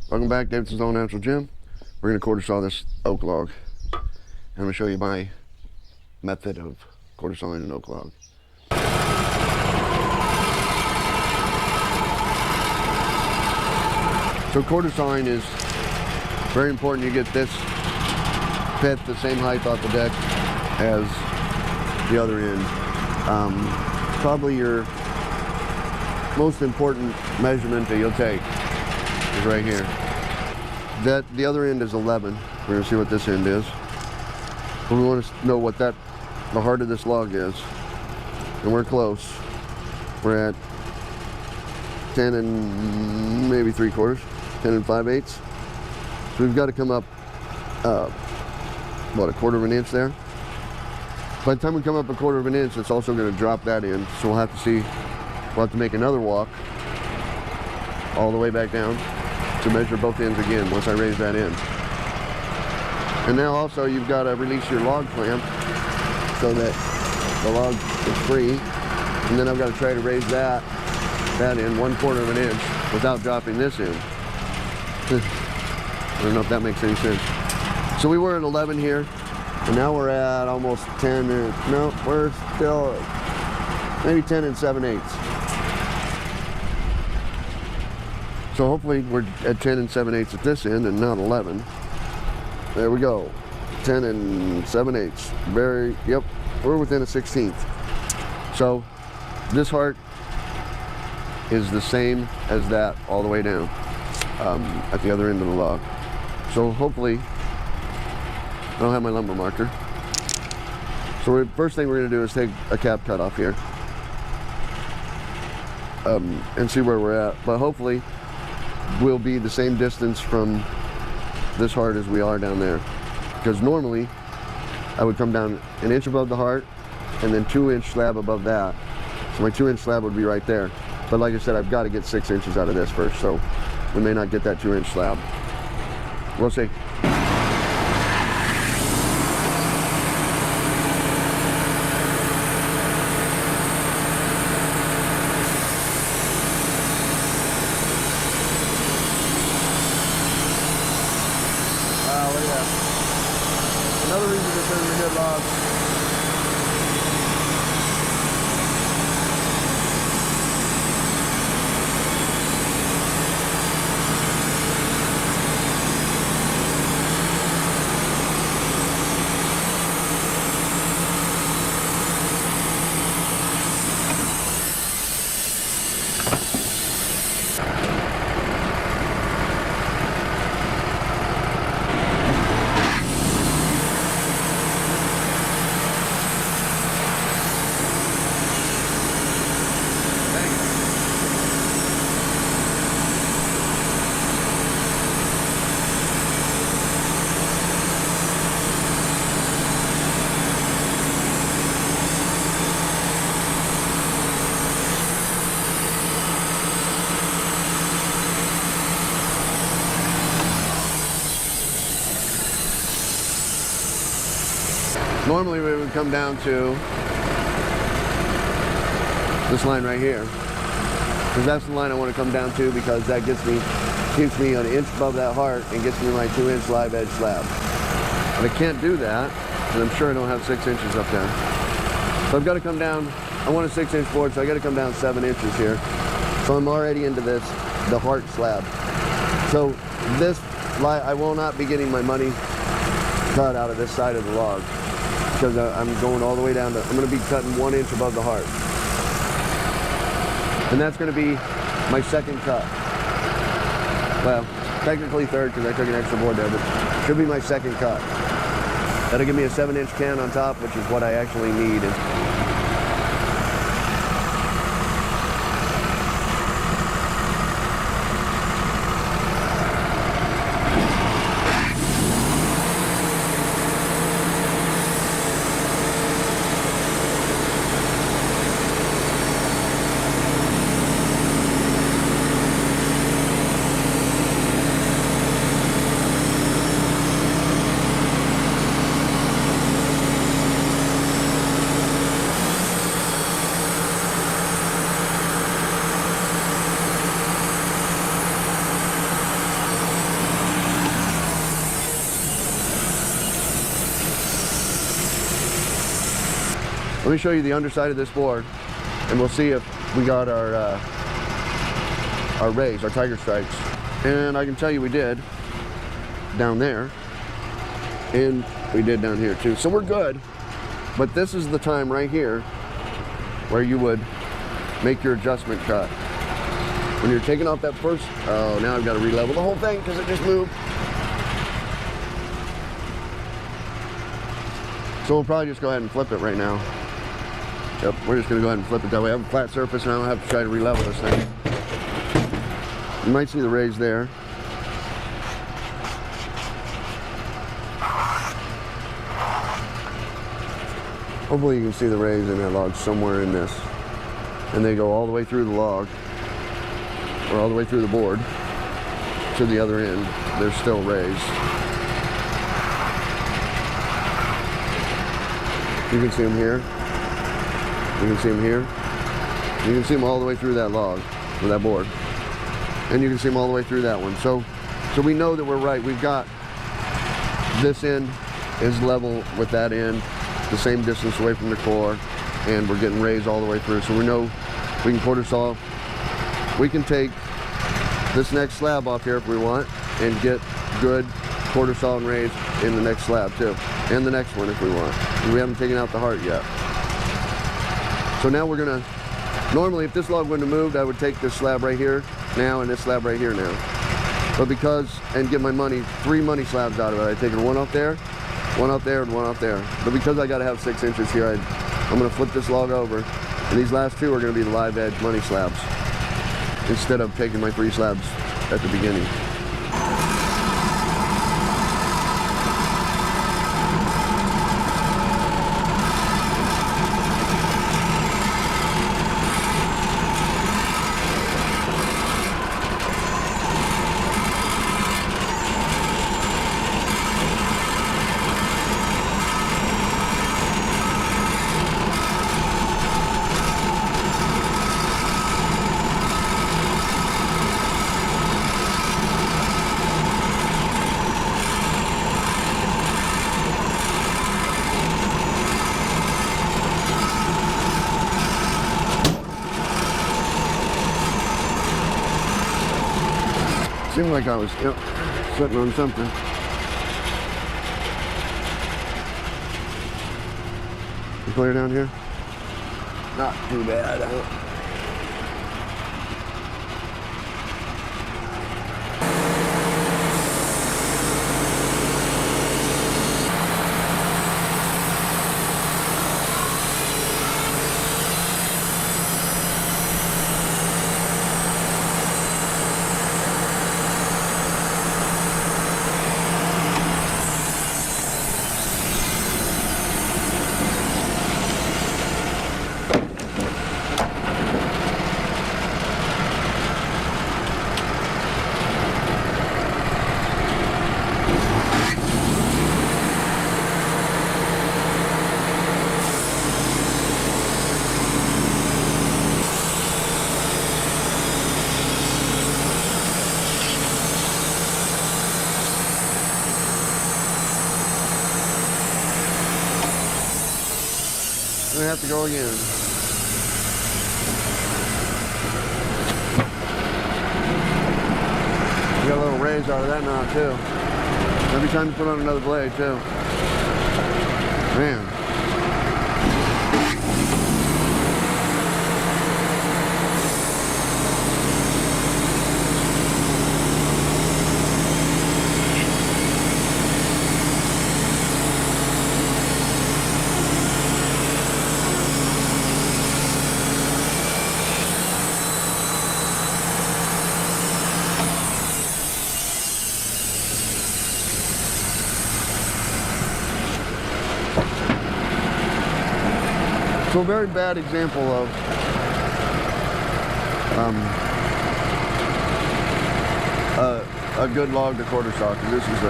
Welcome back, Davidson's All Natural Gym. We're going to quarter saw this oak log. And I'm going to show you my method of quarter sawing an oak log. So quarter sawing is very important. You get this pit the same height off the deck as the other end. Probably your most important measurement that you'll take is right here. The other end is 11. We're going to see what this end is. But we want to know what the heart of this log is. And we're close. We're at 10 and maybe 3/4, 10 and 5/8. So we've got to come up, what, 1/4 of an inch there? By the time we come up 1/4 of an inch, it's also going to drop that in. So we'll have to see, we'll have to make another walk all the way back down to measure both ends again once I raise that in. And now also you've got to release your log clamp so that the log is free. And then I've got to try to raise that in 1/4 of an inch without dropping this in. I don't know if that makes any sense. So we were at 11 here, and now we're at almost 10. No, we're still maybe 10 and 7/8. So hopefully we're at 10 and 7/8 at this end and not 11. There we go. 10 and 7/8. Yep, we're within a 1/16. So this heart is the same as that all the way down at the other end of the log. So hopefully, I don't have my lumber marker. So first thing we're going to do is take a cap cut off here and see where we're at. But hopefully we'll be the same distance from this heart as we are down there. Because normally I would come down 1 inch above the heart and then 2-inch slab above that. So my 2-inch slab would be right there. But like I said, I've got to get 6 inches out of this first, so we may not get that 2-inch slab. We'll see. Wow, look at that. Another reason to turn a good log. Normally we would come down to this line right here, because that's the line I want to come down to, because that keeps me an inch above that heart and gets me my 2-inch live edge slab. But I can't do that, and I'm sure I don't have 6 inches up there. So I've got to come down, I want a 6-inch board, so I got to come down 7 inches here. So I'm already into the heart slab. So this, I will not be getting my money cut out of this side of the log, because I'm going all the way down to, I'm going to be cutting 1 inch above the heart. And that's going to be my second cut. Well, technically third, because I took an extra board there, but should be my second cut. That'll give me a 7-inch can on top, which is what I actually need. Let me show you the underside of this board, and we'll see if we got our rays, our tiger stripes. And I can tell you we did down there, and we did down here too. So we're good, but this is the time right here where you would make your adjustment cut. When you're taking off that first, oh, now I've got to re-level the whole thing because it just moved. So we'll probably just go ahead and flip it right now. Yep, we're just going to go ahead and flip it that way. I have a flat surface and I don't have to try to re-level this thing. You might see the rays there. Hopefully you can see the rays in that log somewhere in this. And they go all the way through the log, or all the way through the board to the other end. There's still rays. You can see them here. You can see them here. You can see them all the way through that log, or that board. And you can see them all the way through that one. So we know that we're right. We've got this end is level with that end, the same distance away from the core, and we're getting rays all the way through. So we know we can quarter saw. We can take this next slab off here if we want and get good quarter saw and rays in the next slab too, and the next one if we want. We haven't taken out the heart yet. So now we're gonna, normally if this log wouldn't have moved, I would take this slab right here now and this slab right here now. But because, and get my money, 3 money slabs out of it. I've taken one off there, one off there, and one off there. But because I gotta have 6 inches here, I'm gonna flip this log over, and these last 2 are gonna be the live edge money slabs, instead of taking my 3 slabs at the beginning. Seemed like I was sitting on something. You clear down here? Not too bad. I'm gonna have to go again. We got a little raise out of that now too. Every time you put on another blade too. Man. So a very bad example of a good log to quarter saw, because this is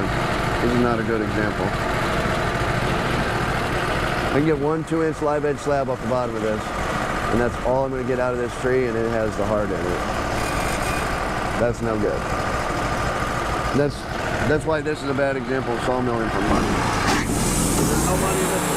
not a good example. I can get 1 2-inch live edge slab off the bottom of this, and that's all I'm going to get out of this tree, and it has the heart in it. That's no good. That's why this is a bad example of sawmilling for money. There's no money in this.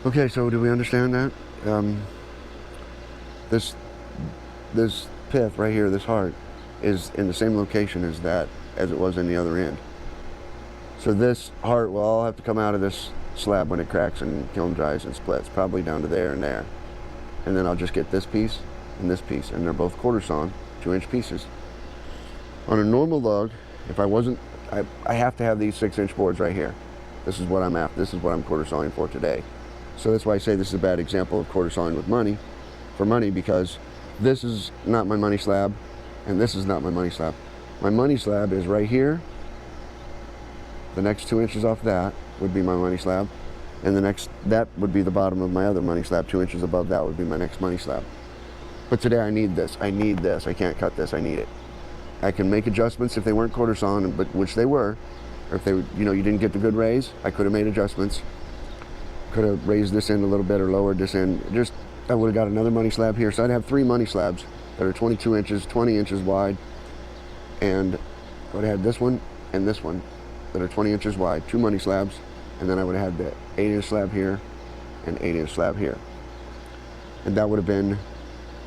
Okay, so do we understand that? This pith right here, this heart, is in the same location as it was in the other end. So this heart will all have to come out of this slab when it cracks and kiln dries and splits, probably down to there and there. And then I'll just get this piece, and they're both quarter sawn, 2-inch pieces. On a normal log, if I wasn't, I have to have these 6-inch boards right here. This is what I'm after. This is what I'm quarter sawing for today. So that's why I say this is a bad example of quarter sawing with money, because this is not my money slab, and this is not my money slab. My money slab is right here. The next 2 inches off that would be my money slab, and that would be the bottom of my other money slab. 2 inches above that would be my next money slab. But today I need this. I need this. I can't cut this. I need it. I can make adjustments if they weren't quarter sawn, but which they were, or if they, you didn't get the good raise, I could have made adjustments. Could have raised this end a little bit or lowered this end. I would have got another money slab here. So I'd have 3 money slabs that are 22 inches, 20 inches wide, and I would have had this one and this one that are 20 inches wide, 2 money slabs, and then I would have had the 8-inch slab here and 8-inch slab here. And that would have been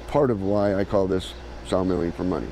part of why I call this sawmilling for money.